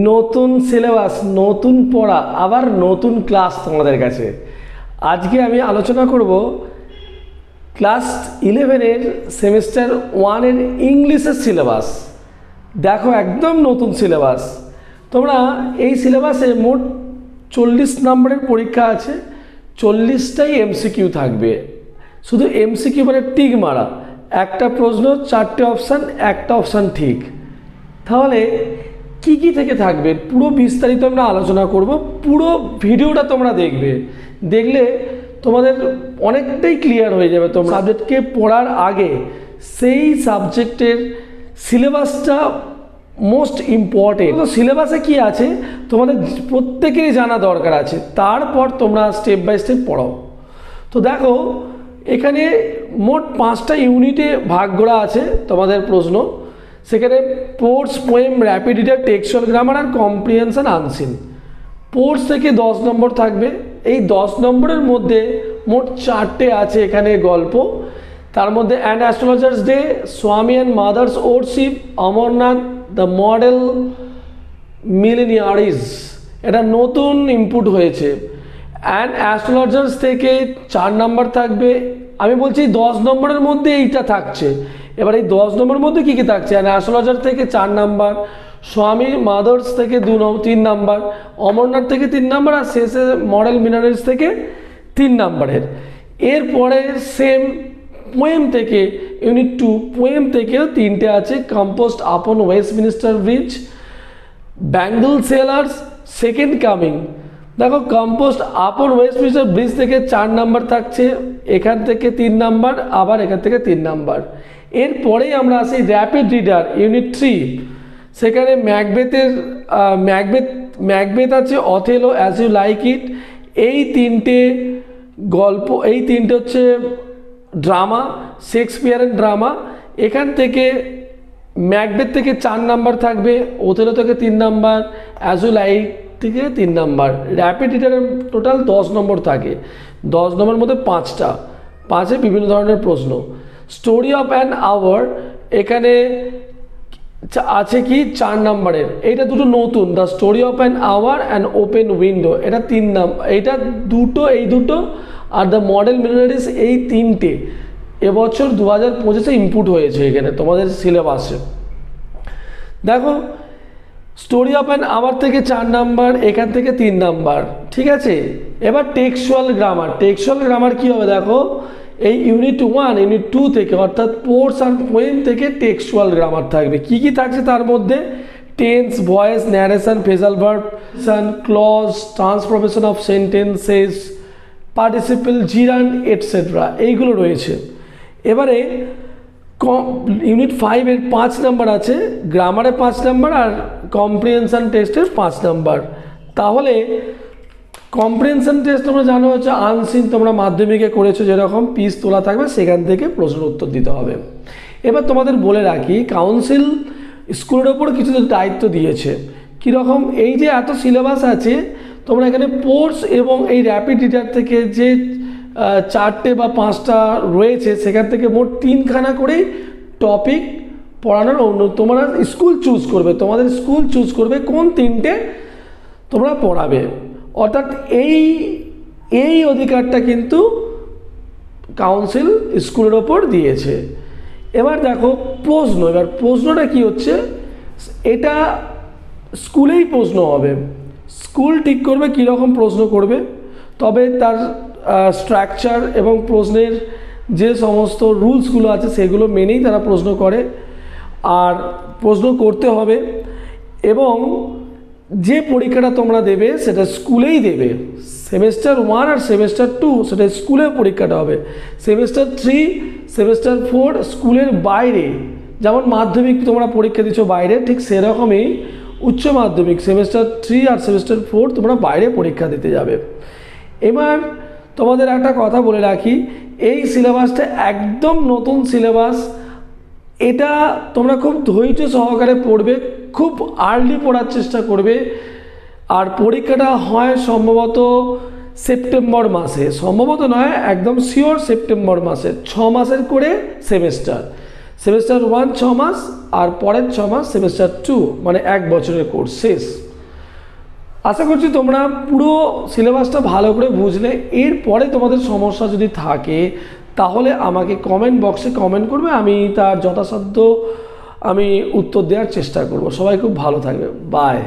নতুন সিলেবাস, নতুন পড়া, আবার নতুন ক্লাস তোমাদের কাছে। আজকে আমি আলোচনা করব ক্লাস 11-এর সেমিস্টার 1-এর ইংলিশের সিলেবাস। দেখো একদম নতুন সিলেবাস। তোমরা এই সিলেবাসে মোট 40 নম্বরের পরীক্ষা আছে, 40টাই এমসিকিউ থাকবে। শুধু এমসিকিউ মানে টিক মারা, একটা প্রশ্ন 4টে অপশান, একটা অপশান ঠিক। তাহলে কি কি থেকে থাকবে পুরো বিস্তারিত আমরা আলোচনা করব। পুরো ভিডিওটা তোমরা দেখলে তোমাদের অনেকটাই ক্লিয়ার হয়ে যাবে। তোমরা সাবজেক্টকে পড়ার আগে সেই সাবজেক্টের সিলেবাসটা মোস্ট ইম্পর্টেন্ট। তো সিলেবাসে কি আছে তোমাদের প্রত্যেকেরই জানা দরকার আছে, তারপর তোমরা স্টেপ বাই স্টেপ পড়াও। তো দেখো এখানে মোট 5টা ইউনিটে ভাগ করা আছে তোমাদের প্রশ্ন। সেখানে parts, poem, rapid reader, textual grammar আর কম্প্রিহেনশন আনসিন। পোর্টস থেকে 10 নম্বর থাকবে। এই 10 নম্বরের মধ্যে মোট 4টে আছে এখানে গল্প। তার মধ্যে an astrologer's day, Swami and mothers worship, Amarnath, the model millionaires, এটা নতুন ইনপুট হয়েছে। অ্যান্ড অ্যাস্ট্রোলজার্স থেকে 4 নম্বর থাকবে। আমি বলছি 10 নম্বরের মধ্যে এইটা থাকছে। এবার এই 10 নম্বরের মধ্যে কী কী থাকছে? অ্যান্ড অ্যাস্ট্রোলজার থেকে 4 নম্বর, স্বামী মাদার্স থেকে 3 নম্বর, অমরনাথ থেকে 3 নম্বর, আর শেষে মডেল মিনারেলস থেকে 3 নম্বরের। এরপরে সেম পোয়েম থেকে ইউনিট 2, পোয়েম থেকেও 3টে আছে। Compose upon Westminster Bridge, bangle sellers, second coming. দেখো কম্পোস্ট আপন ওয়েস্টমিনিস্টার ব্রিজ থেকে 4 নম্বর থাকছে, এখান থেকে 3 নম্বর, আবার এখান থেকে 3 নম্বর। এরপরেই আমরা আসি র্যাপিড রিডার ইউনিট 3। সেখানে ম্যাকবেথ আছে, Othello, as you like it. এই 3টে গল্প, এই 3টে হচ্ছে ড্রামা, শেক্সপিয়ারের ড্রামা। এখান থেকে ম্যাকবেথ থেকে 4 নম্বর থাকবে, ওথেলো থেকে 3 নম্বর, অ্যাজ ইউ লাইক থেকে 3 নম্বর। র্যাপিড রিডারের টোটাল 10 নম্বর থাকে। 10 নম্বরের মধ্যে 5টে বিভিন্ন ধরনের প্রশ্ন। স্টোরি অফ অ্যান আওয়ার এখানে আছে কি 4 নম্বরের। এইটা দুটো নতুন, the story of an hour and open window, এটা 3 নম্বর। এইটা এই দুটো আর দ্য মডেল মিনারিস, এই 3টে এবছর 2025-এ ইনপুট হয়েছে এখানে তোমাদের সিলেবাসে। দেখো স্টোরি অফ অ্যান আওয়ার থেকে 4 নাম্বার, এখান থেকে 3 নাম্বার, ঠিক আছে। এবার টেক্সচুয়াল গ্রামার কী হবে? দেখো এই ইউনিট 1, ইউনিট 2 থেকে, অর্থাৎ পোর্টস আর পোয়েম থেকে টেক্সচুয়াল গ্রামার থাকবে। কি কি থাকছে তার মধ্যে? Tense, voice, narration, phrasal verb, clause, transformation of sentences, participle, gerund, etcetera, এইগুলো রয়েছে। এবারে ইউনিট 5-এর 5 নাম্বার আছে, গ্রামারে 5 নাম্বার আর কম্প্রিহেনশন টেস্টের 5 নাম্বার। তাহলে কম্প্রিহেনশন টেস্ট তোমরা জানো হচ্ছে আনসিন, তোমরা মাধ্যমিকে করেছো, যেরকম পিস তোলা থাকবে সেখান থেকে প্রশ্নের উত্তর দিতে হবে। এবার তোমাদের বলে রাখি, কাউন্সিল স্কুলের ওপর কিছু দায়িত্ব দিয়েছে। কীরকম? এই যে এত সিলেবাস আছে, তোমরা এখানে পোর্টস এবং এই র্যাপিড রিডার থেকে যে 4টে বা 5টা রয়েছে, সেখান থেকে মোট 3খানা করেই টপিক পড়ানোর তোমরা স্কুল চুজ করবে। তোমাদের স্কুল চুজ করবে কোন 3টে তোমরা পড়াবে। অর্থাৎ এই অধিকারটা কিন্তু কাউন্সিল স্কুলের ওপর দিয়েছে। এবার দেখো এবার প্রশ্নটা কি হচ্ছে, এটা স্কুলেই প্রশ্ন হবে। স্কুল ঠিক করবে কীরকম প্রশ্ন করবে, তবে তার স্ট্রাকচার এবং প্রশ্নের যে সমস্ত রুলসগুলো আছে সেগুলো মেনেই তারা প্রশ্ন করে। আর প্রশ্ন করতে হবে, এবং যে পরীক্ষাটা তোমরা দেবে সেটা স্কুলেই দেবে। সেমিস্টার 1 আর সেমিস্টার 2 সেটা স্কুলে পরীক্ষাটা হবে। সেমিস্টার 3, সেমিস্টার 4 স্কুলের বাইরে, যেমন মাধ্যমিক তোমরা পরীক্ষা দিচ্ছ বাইরে, ঠিক সেরকমই উচ্চ মাধ্যমিক সেমিস্টার 3 আর সেমিস্টার 4 তোমরা বাইরে পরীক্ষা দিতে যাবে। এবার তোমাদের একটা কথা বলে রাখি, এই সিলেবাসটা একদম নতুন সিলেবাস। এটা তোমরা খুব ধৈর্য সহকারে পড়বে, খুব আর্লি পড়ার চেষ্টা করবে। আর পরীক্ষাটা হয় সম্ভবত সেপ্টেম্বর মাসে, সম্ভবত নয় একদম শিওর সেপ্টেম্বর মাসে। 6 মাসের করে সেমিস্টার। সেমিস্টার 1 6 মাস আর পরের 6 মাস সেমিস্টার 2, মানে 1 বছরের কোর্স শেষ। আশা করছি তোমরা পুরো সিলেবাসটা ভালো করে বুঝলে। এরপরে তোমাদের সমস্যা যদি থাকে তাহলে আমাকে কমেন্ট বক্সে কমেন্ট করবে, আমি তার যথাসাধ্য উত্তর দেওয়ার চেষ্টা করব। সবাই খুব ভালো থাকবে, বাই।